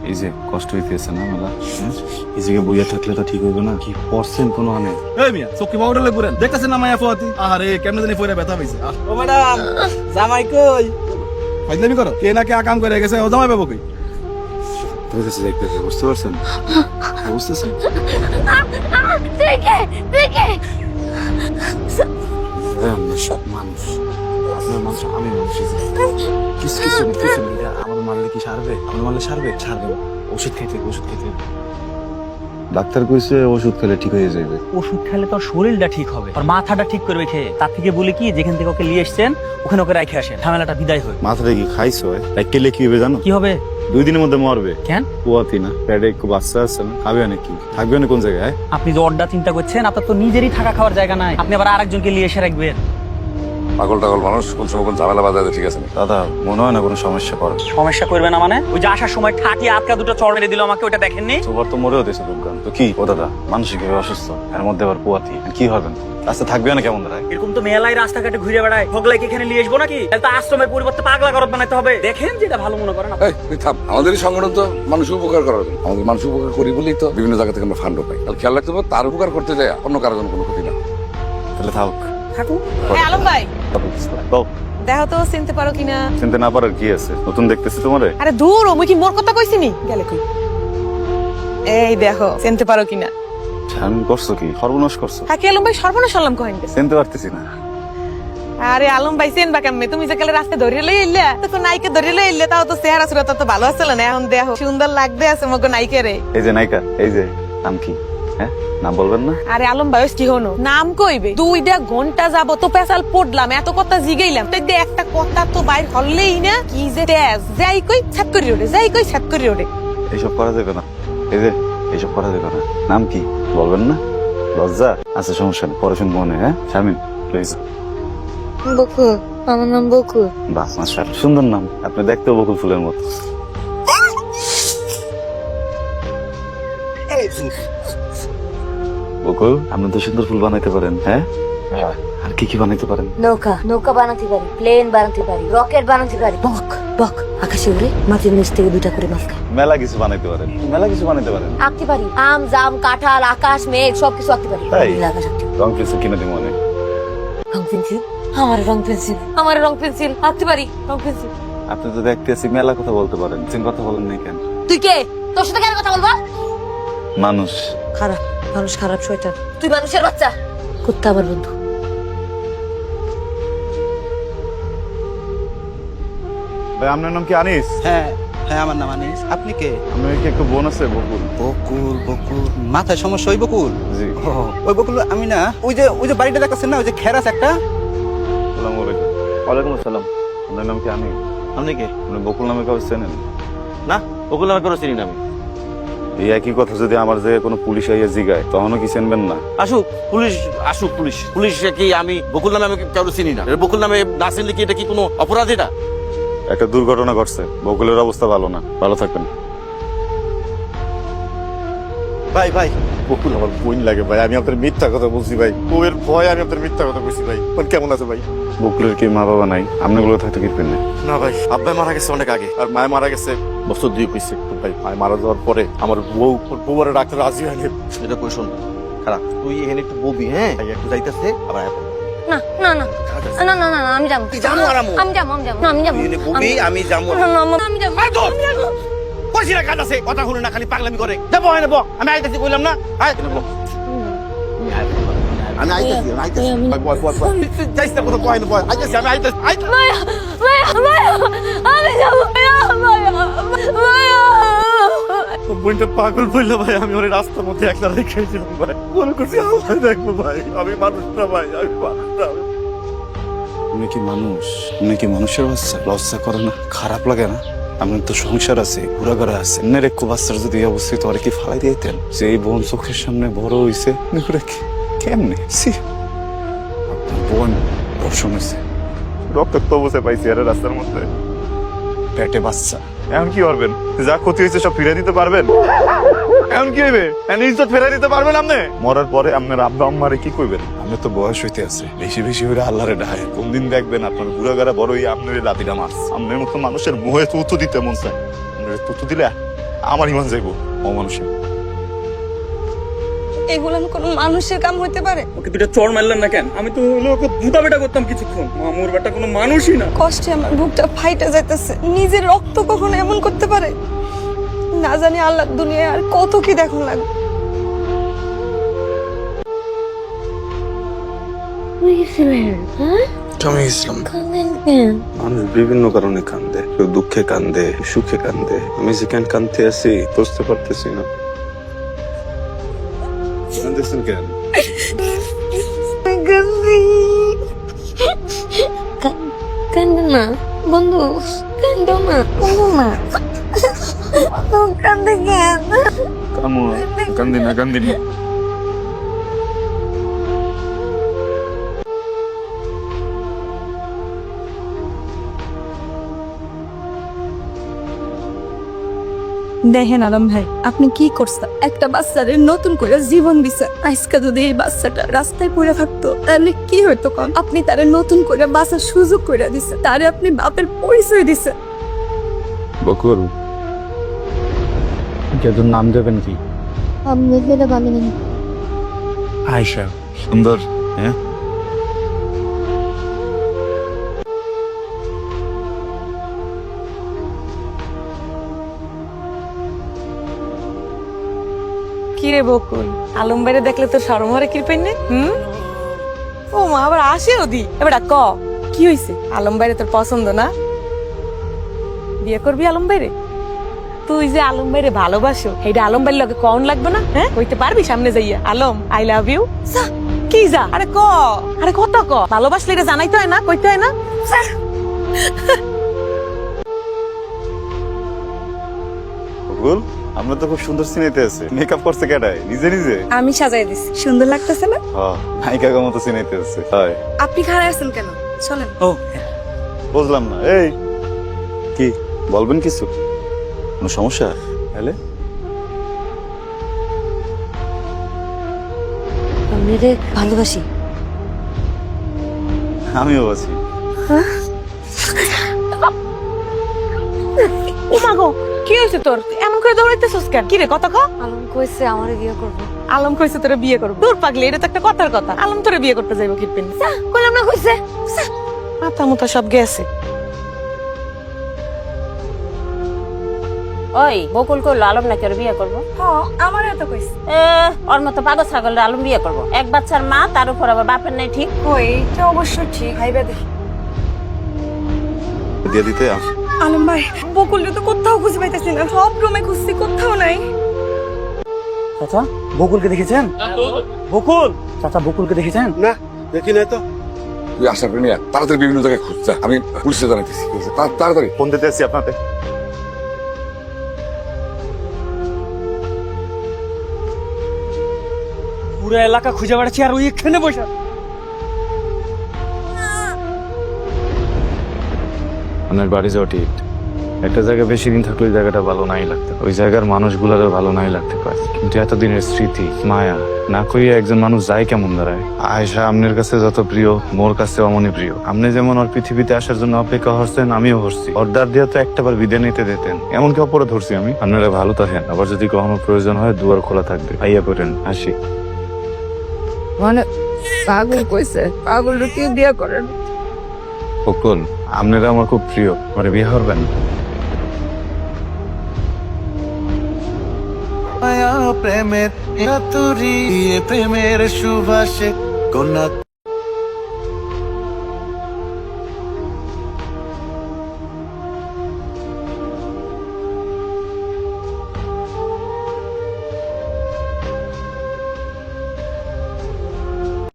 এই যে কষ্ট হইতেছে না মেলা, এই জায়গায় বইয়া থাকলে তো ঠিক হইবে না। কি পড়ছেন কোনো আনে? এই মিয়া চকি পাউডারে ঘুরেন, দেখতেছেন না মায়া ফোয়াতি? আরে কেমনে জানি পয়রা ব্যথা পাইছে। ও ম্যাডাম, জামাই কই? ফাইজলামি করো, কে না কে কাম করে গেছে, ও জামাই পাবো কই? বুঝতেছে দেখতেছে, বুঝতে পারছেন? বুঝতেছেন? মানুষ, আপনার মানুষ, আমি মানুষ। কিছু কিছু কিছু আমার মারলে কি সারবে? আমার মারলে সারবে? সারবে। ওষুধ খাইতে ওষুধ খাইতে। ডাক্তার কইছে ওষুধ খেলে ঠিক হয়ে যাবে। ওষুধ খেলে তোর শরীরটা ঠিক হবে, আর মাথাটা ঠিক করবে খেয়ে। তার থেকে বলি কি, যেখান থেকে ওকে নিয়ে এসছেন ওখানে ওকে রাখে আসেন, ঝামেলাটা বিদায় হয়। মাথাটা কি খাইছো? লাইক কেলে কি হবে জানো? কি হবে? 2 দিনের মধ্যে মরবে। কেন? পোয়াতি না, পেটে একটু বাচ্চা আছে না, খাবে নাকি? থাকবে না কোন জায়গায়? আপনি যে অর্ডার চিন্তা করছেন, আপনার তো নিজেরই থাকা খাওয়ার জায়গা নাই, আপনি আবার আরেকজনকে নিয়ে এসে রাখবেন। পাগল টাগল মানুষ কোন সময় কোন ঝামেলা বাজাতে, ঠিক আছে না? দাদা মনে হয় না কোনো সমস্যা পড়ে। সমস্যা করবে না মানে? ওই যে আসার সময় ঠাটি আটকা দুটো চড় মেরে দিল আমাকে, ওটা দেখেননি? তোমার তো মরেও দিয়েছে দুর্গান। তো কি ও দাদা মানসিকভাবে অসুস্থ, এর মধ্যে আবার পোয়াতি, কি হবেন? রাস্তা থাকবে না কেমন দাঁড়ায়? এরকম তো মেলায় রাস্তাঘাটে ঘুরে বেড়ায়, ভোগলাইকে এখানে নিয়ে আসবো নাকি? তাহলে তো আশ্রমের পরিবর্তে পাগলা ঘর বানাতে হবে। দেখেন যেটা ভালো মনে করেন। এই তুই থাম, আমাদের এই সংগঠন তো মানুষ উপকার করার জন্য। আমাদের মানুষ উপকার করি বলেই তো বিভিন্ন জায়গা থেকে আমরা ফান্ডও পাই। তাহলে খেয়াল রাখতে হবে তার উপকার করতে যায় অন্য কারো জন্য কোনো ক্ষতি না। তাহলে থাক। থাকুন। আলম ভাই, দেখো তো চিনতে পারো কিনা? চিনতে না পারার কি আছে? নতুন দেখতেছি তোমারে। আরে দূর, ওই কি মোর কথা কইছিনি? গেলে কই? এই দেখো চিনতে পারো কিনা? আমি করছো কি? সর্বনাশ করছো। হ্যাঁ, কি আলম ভাই সর্বনাশ আলম কহেন? চিনতে পারতেছি না। আরে আলম ভাই চেনবা কেমনে? তুমি যে কালে রাস্তায় ধরে লই এলে, তো নাইকে ধরে লই এলে, তাও তো চেহারা সুরত তো ভালো আছিল না। এখন দেখো সুন্দর লাগতে আছে মগো নাইকে রে। এই যে নায়িকা, এই যে নাম কি? হ্যাঁ, নাম বলবেন না? আরে আলম ভাই কি হনো নাম কইবে? 2 ঘন্টা যাব তো পেছাল পড়লাম, এত কথা জিগাইলাম, তাই দিয়ে একটা কথা তো বাইর হললেই না। কি যে তেজ, যাই কই ছাত করি ওরে, যাই কই ছাত করি ওরে। এইসব করা যাবে না। এই যে এইসব করা যাবে না। নাম কি বলবেন না? লজ্জা আছে? সমস্যা নেই, পরে শুনবো মনে। হ্যাঁ শামিন প্লিজ। বকুল, আমার নাম বকুল। বাহ মাশাআল্লাহ, সুন্দর নাম। আপনি দেখতেও বকুল ফুলের মতো। বকুল, আপনি তো সুন্দর ফুল বানাইতে পারেন। হ্যাঁ, আর কি কি বানাইতে পারেন? নৌকা নৌকা বানাতে পারি, প্লেন বানাতে পারি, রকেট বানাতে পারি, বক বক আকাশে উড়ে মাটির নিচ থেকে 2টা করে মাছ খায়। মেলা কিছু বানাইতে পারেন, মেলা কিছু বানাইতে পারেন। আঁকতে পারি, আম জাম কাঁঠাল আকাশ মেঘ সবকিছু আঁকতে পারি। তাই? নীল আকাশ আঁকতে পারি। রং পেন্সিল কিনে দিব মনে। রং পেন্সিল? আমার রং পেন্সিল, আমার রং পেন্সিল আঁকতে পারি, রং পেন্সিল। আপনি তো দেখতে আছি মেলা কথা বলতে পারেন, চিন কথা বলেন নাই কেন? তুই কে? তোর সাথে কেন কথা বলবো? মানুষ খারাপ মানুষ, খারাপ শয়তান। তুই মানুষের বাচ্চা, কুত্তা আমার বন্ধু। ভাই আপনার নাম কি আনিস? হ্যাঁ হ্যাঁ, আমার নাম আনিস। আপনি কে? আপনার কি একটু বোন আছে? বকুল। বকুল বকুল, মাথায় সমস্যা? ওই বকুল? জি। ও, ওই বকুল আমি না। ওই যে বাড়িটা দেখাচ্ছেন না, ওই যে খেরাস একটা। আসসালামু আলাইকুম। ওয়ালাইকুম আসসালাম। আপনার নাম কি আনিস? আপনি কে? আপনি বকুল নামে কাউকে চেনেন? না, বকুল নামে কোনো চিনি না আমি। এই একই কথা যদি আমার জায়গায় কোনো পুলিশ আইয়া জিগায় তখনও কি চিনবেন না? আসুক পুলিশ, আসুক পুলিশ। পুলিশ কি আমি বকুল নামে আমি কারো চিনি না? এটা বকুল নামে না চিনলে কি এটা কি কোনো অপরাধ? এটা একটা দুর্ঘটনা ঘটছে, বকুলের অবস্থা ভালো না। ভালো থাকবেন। ভাই ভাই, বকুল আমার বোন লাগে ভাই। আমি আপনার মিথ্যা কথা বলছি ভাই, বউয়ের ভয় আমি আপনার মিথ্যা কথা বলছি ভাই। কেমন আছে ভাই? বকুলের কি মা বাবা নাই? আপনাগুলো থাকতে কি পেন? না ভাই, আব্বাই মারা গেছে অনেক আগে, আর মায় মারা গেছে বছর 2 হয়েছে ভাই। মায় মারা যাওয়ার পরে আমার বউ আর ডাক্তার রাজি হয়নি। এটা কই শোন, খারাপ তুই এখানে একটু বলবি। হ্যাঁ একটু যাইতেছে আবার না না না না না না, আমি যাবো। তুই যাবো আর আমি যাবো, আমি যাবো, আমি যাবো, বলবি আমি যাবো। না না, আমি যাবো, আমি যাবো। কইছি না কাজ আছে, কথা শুনে না খালি পাগলামি করে। যাবো হয় না, আমি আইতেছি কইলাম না। আমি আইতেছি, আমি আইতেছি। বয় বয় বয়, যাইস না কোথাও, বয় না বয়, আইতেছি আমি, আইতেছি। মায়া মায়া মায়া, আমি যাবো। মায়া মায়া। বোনটা পাগল বললো ভাই। আমি ওর রাস্তার মধ্যে একলা রেখেছিলাম ভাই। মনে করছি আল্লাহ দেখবো ভাই। আমি মানুষ না ভাই, আমি মানুষ না। আপনি কি মানুষ? আপনি কি মানুষের বাচ্চা? লজ্জা করে না? খারাপ লাগে না? আপনার তো সংসার আছে, ঘোরাঘোরা আছে। এমনি রেখো বাচ্চার যদি এই অবস্থিত ওরা কি ফালাই দিতেন? যে এই বোন চোখের সামনে বড় হইছে, কেমনে? আপনার বোন ধর্ষণ হয়েছে, রক্তাক্ত অবস্থায় পাইছি এর রাস্তার মধ্যে, পেটে বাচ্চা। এখন কি করবেন? যা ক্ষতি হয়েছে সব ফিরে দিতে পারবেন? এখন কি হইবে? ইজ্জত ফেরাই দিতে পারবেন আপনি? মরার পরে আপনার আব্বা আম্মারে কি কইবেন? আপনার তো বয়স হইতে আছে, বেশি বেশি হইলে আল্লাহরে ডাহে। কোনদিন দেখবেন আপনার বুড়াগারা বড় হয়ে আপনার লাতিটা মাছ। আপনার মতো মানুষের মুহে তুতু দিতে মন চায়। আপনার তুতু দিলে আমার ইমান যাইব অমানুষে। এগুলো কোনো মানুষের কাম হইতে পারে? ওকে দুটো চড় মারলেন না কেন? আমি তো হলো ওকে দুটা বেটা করতাম কিছুক্ষণ। মামুর বেটা কোনো মানুষই না। কষ্টে আমার বুকটা ফাইটা যাইতেছে। নিজের রক্ত কখনো এমন করতে পারে? না জানি আল্লাহ দুনিয়ায় আর কত কি দেখুন লাগবে। মানুষ বিভিন্ন কারণে কান্দে, কেউ দুঃখে কান্দে, সুখে কান্দে। আমি যেখানে কান্দতে আছি বুঝতে পারতেছি না। কান্দতেছেন কেন? কান্দো না বন্ধু, কান্দো না, কান্দো না, কান্দে কেন? কান্দি না, কান্দি না। দেখেন আলম ভাই, আপনি কি করছেন? একটা বাচ্চারে নতুন করে জীবন দিছেন। আজকে যদি এই বাচ্চাটা রাস্তায় পড়ে থাকতো তাহলে কি হইতো? কম আপনি তারে নতুন করে বাঁচার সুযোগ করে দিছেন, তারে আপনি বাপের পরিচয় দিছেন। বকুল, তোর নাম দেবেন কি? আয়শা। সুন্দর, হ্যাঁ? কি রে বকুল, আলম বাইরে দেখলে তোর শরম হরে কি পাইনে? ও মা, আবার আসে ওদি। এবার ক কি হইছে? আলম বাইরে তোর পছন্দ না? বিয়ে করবি আলম বাইরে? তুই যে আলম বাইরে ভালোবাসো, এইটা আলম বাইরের লগে কন লাগবে না? হ্যাঁ, কইতে পারবি সামনে যাইয়া আলম আই লাভ ইউ? কি যা, আরে ক, আরে কত ক। ভালোবাসলে এটা জানাইতে হয় না, কইতে হয় না? বকুল, আমরা তো খুব সুন্দর সিনেতে আছে। মেকআপ করছে কেডায়? নিজে নিজে? আমি সাজাই দিছি। সুন্দর লাগতেছে না? হ্যাঁ, নায়িকার মতো সিনেতে আছে। হয়, আপনি খারাপ আছেন কেন? চলেন। ও বুঝলাম না। এই কি বলবেন? কিছু কোনো সমস্যা? তাহলে আমি রে ভালোবাসি। আমিও আছি। ও মা গো, কি হয়েছে তোর? এমন করে দৌড়াইতেছস কেন? কি রে, কথা ক। আলম কইছে আমারে বিয়ে করবো। আলম কইছে তোরে বিয়ে করব? দূর পাগলি, এটা তো একটা কথার কথা। আলম তোরে বিয়ে করতে যাইব কিপিন? কইলাম না কইছে। মাথা মুথা সব গেছে। ওই বকুল কইলো আলম নাকি ওর বিয়ে করবো। হ্যাঁ, আমারও তো কইছে। ওর মতো পাগল ছাগল আলম বিয়ে করবো? এক বাচ্চার মা, তার উপর আবার বাপের নাই ঠিক। ওই এটা অবশ্যই ঠিক। ভাইবা দেখি। দিয়ে দিতে আলম ভাই, বকুলটা তো কোথাও খুঁজে পাইতেছি না। সব রুমে খুঁজছি, কোথাও নাই। চাচা, বকুলকে দেখেছেন? বকুল, চাচা বকুলকে দেখেছেন? না, দেখি নাই তো। তুই আশা করি না, তাড়াতাড়ি বিভিন্ন জায়গায় খুঁজছে। আমি পুলিশে জানাইতেছি। তাড়াতাড়ি ফোন দিতে আসছি আপনাদের। পুরো এলাকা খুঁজে বেড়াচ্ছি আর ওই এখানে বসে। আপনার বাড়ি যাওয়া ঠিক। একটা জায়গায় বেশি দিন থাকলে ওই জায়গাটা ভালো নাই লাগতে, ওই জায়গার মানুষগুলারও ভালো নাই লাগতে পারে। কিন্তু এতদিনের স্মৃতি, মায়া না করিয়া একজন মানুষ যায় কেমন দাঁড়ায়? আয়েশা আপনার কাছে যত প্রিয়, মোর কাছে অমনই প্রিয়। আপনি যেমন ওর পৃথিবীতে আসার জন্য অপেক্ষা করছেন, আমিও করছি। অর্ডার দিয়ে তো একটাবার বিদায় নিতে দিতেন, এমনকি অপরে ধরছি আমি। আপনারা ভালো থাকেন, আবার যদি কখনো প্রয়োজন হয় দুয়ার খোলা থাকবে। আইয়া করেন, আসি। মানে পাগল কইছে, পাগল কি বিয়ে করেন? বকুল, আপনারা আমার খুব প্রিয়, আমার বিয়ে করবেন? প্রেমের প্রেমের সুবাসে কোন